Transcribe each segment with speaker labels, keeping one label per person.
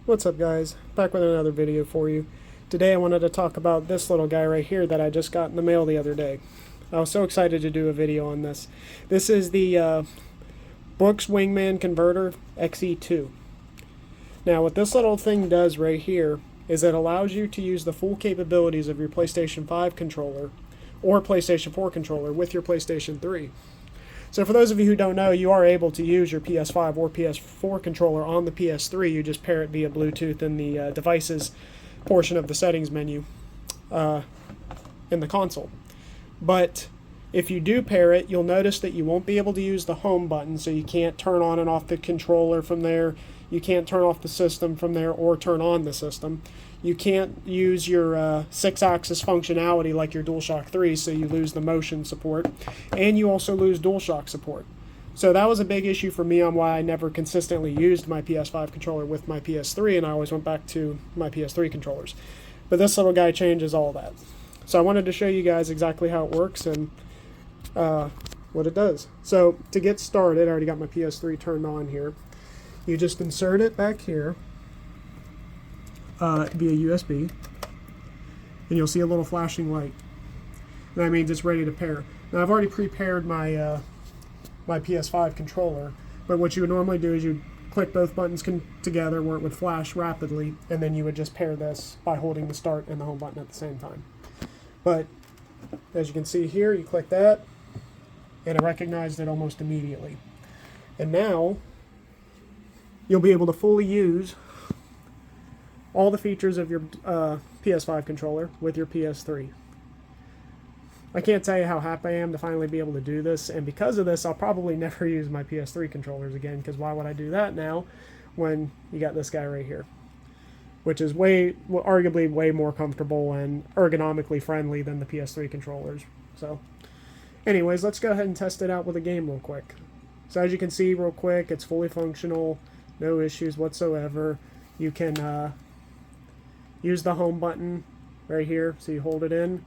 Speaker 1: What's up, guys? Back with another video for you. Today I wanted to talk about this little guy right here that I just got in the mail the other day. I was so excited to do a video on this. This is the Brook Wingman Converter XE2. Now what this little thing does right here is it allows you to use the full capabilities of your PlayStation 5 controller or PlayStation 4 controller with your PlayStation 3. So for those of you who don't know, you are able to use your PS5 or PS4 controller on the PS3. You just pair it via Bluetooth in the devices portion of the settings menu in the console. But if you do pair it, you'll notice that you won't be able to use the home button, so you can't turn on and off the controller from there. You can't turn off the system from there or turn on the system. You can't use your 6-axis functionality like your DualShock 3, so you lose the motion support. And you also lose DualShock support. So that was a big issue for me on why I never consistently used my PS5 controller with my PS3, and I always went back to my PS3 controllers. But this little guy changes all that. So I wanted to show you guys exactly how it works and what it does. So to get started, I already got my PS3 turned on here. You just insert it back here via USB, and you'll see a little flashing light. That means it's ready to pair. Now I've already prepared my my PS5 controller, but what you would normally do is you click both buttons together where it would flash rapidly, and then you would just pair this by holding the start and the home button at the same time. But as you can see here, you click that, and it recognized it almost immediately. And now you'll be able to fully use all the features of your PS5 controller with your PS3. I can't tell you how happy I am to finally be able to do this, and because of this, I'll probably never use my PS3 controllers again, because why would I do that now when you got this guy right here, which is arguably way more comfortable and ergonomically friendly than the PS3 controllers. So anyways, let's go ahead and test it out with a game real quick. So as you can see real quick, it's fully functional, no issues whatsoever. You can use the home button right here, so you hold it in,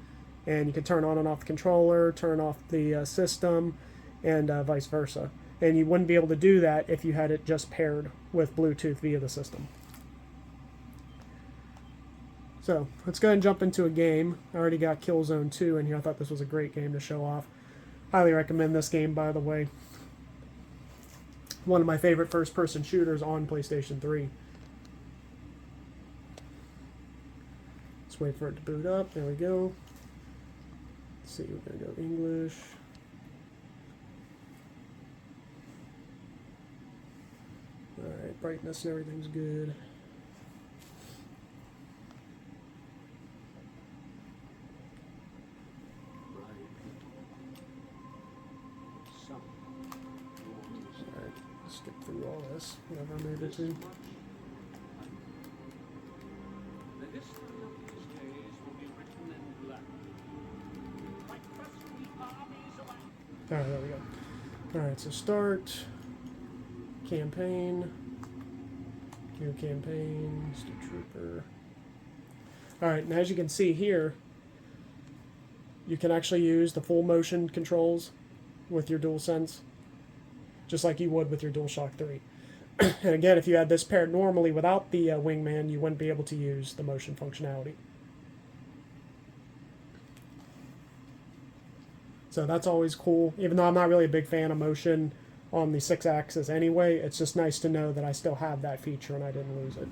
Speaker 1: and you can turn on and off the controller, turn off the system, and vice versa. And you wouldn't be able to do that if you had it just paired with Bluetooth via the system. So let's go ahead and jump into a game. I already got Killzone 2 in here. I thought this was a great game to show off. Highly recommend this game, by the way. One of my favorite first-person shooters on PlayStation 3. Let's wait for it to boot up. There we go. Let's see, we're going to go English. Alright, brightness and everything's good. Alright, skip through all this, whatever I'm able to. Alright, there we go. Alright, so start, campaign, new campaign, State Trooper. Alright, and as you can see here, you can actually use the full motion controls with your DualSense, just like you would with your DualShock 3. And again, if you had this paired normally without the Wingman, you wouldn't be able to use the motion functionality. So that's always cool. Even though I'm not really a big fan of motion on the 6-axis anyway, it's just nice to know that I still have that feature and I didn't lose it.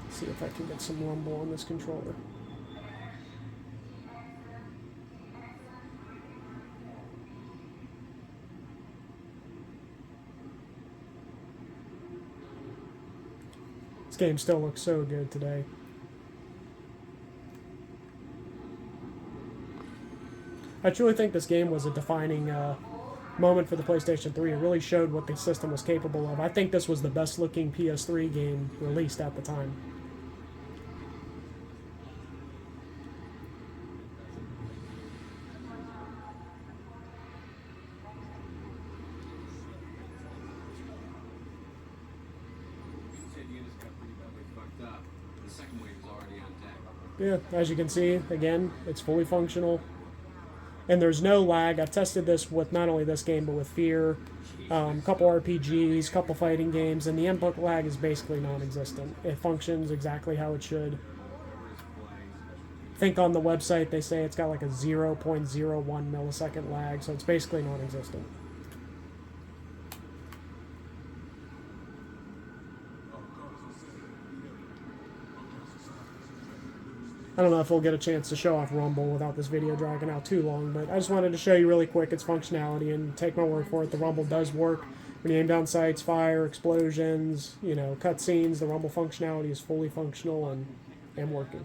Speaker 1: Let's see if I can get some rumble on this controller. This game still looks so good today. I truly think this game was a defining moment for the PlayStation 3. It really showed what the system was capable of. I think this was the best looking PS3 game released at the time.
Speaker 2: The second wave is already on deck.
Speaker 1: Yeah, as you can see, again, it's fully functional. And there's no lag. I've tested this with not only this game, but with Fear, a couple RPGs, couple fighting games, and the input lag is basically non-existent. It functions exactly how it should. I think on the website they say it's got like a 0.01 millisecond lag, so it's basically non-existent. I don't know if we'll get a chance to show off Rumble without this video dragging out too long, but I just wanted to show you really quick its functionality, and take my word for it, the Rumble does work. When you aim down sights, fire, explosions, you know, cutscenes, the Rumble functionality is fully functional and working.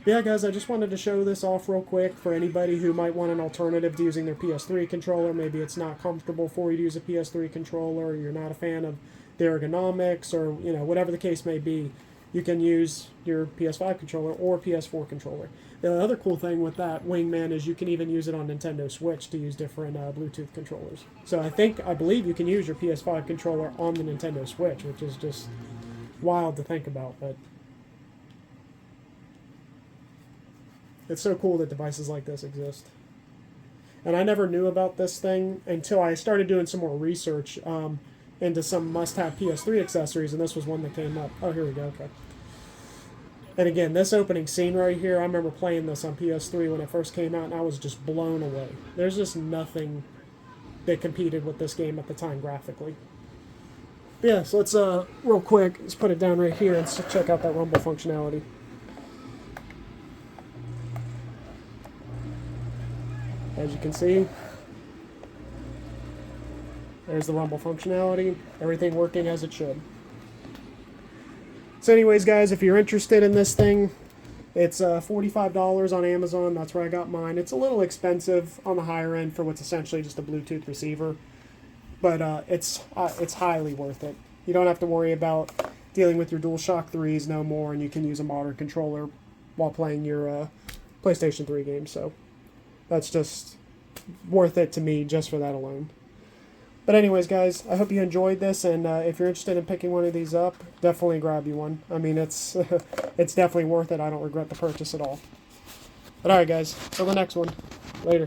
Speaker 1: Yeah, guys, I just wanted to show this off real quick for anybody who might want an alternative to using their PS3 controller. Maybe it's not comfortable for you to use a PS3 controller, or you're not a fan of the ergonomics, or, you know, whatever the case may be. You can use your PS5 controller or PS4 controller. The other cool thing with that Wingman is you can even use it on Nintendo Switch to use different Bluetooth controllers. So I believe you can use your PS5 controller on the Nintendo Switch, which is just wild to think about. But it's so cool that devices like this exist. And I never knew about this thing until I started doing some more research into some must-have PS3 accessories, and this was one that came up. Oh, here we go, okay. And again, this opening scene right here, I remember playing this on PS3 when it first came out, and I was just blown away. There's just nothing that competed with this game at the time graphically. But yeah, so let's, real quick, let's put it down right here and check out that Rumble functionality. As you can see, there's the Rumble functionality, everything working as it should. So anyways, guys, if you're interested in this thing, it's $45 on Amazon. That's where I got mine. It's a little expensive on the higher end for what's essentially just a Bluetooth receiver, but it's highly worth it. You don't have to worry about dealing with your DualShock 3s no more, and you can use a modern controller while playing your PlayStation 3 games. So that's just worth it to me just for that alone. But anyways, guys, I hope you enjoyed this, and if you're interested in picking one of these up, definitely grab you one. I mean, it's it's definitely worth it. I don't regret the purchase at all. But alright, guys, till the next one. Later.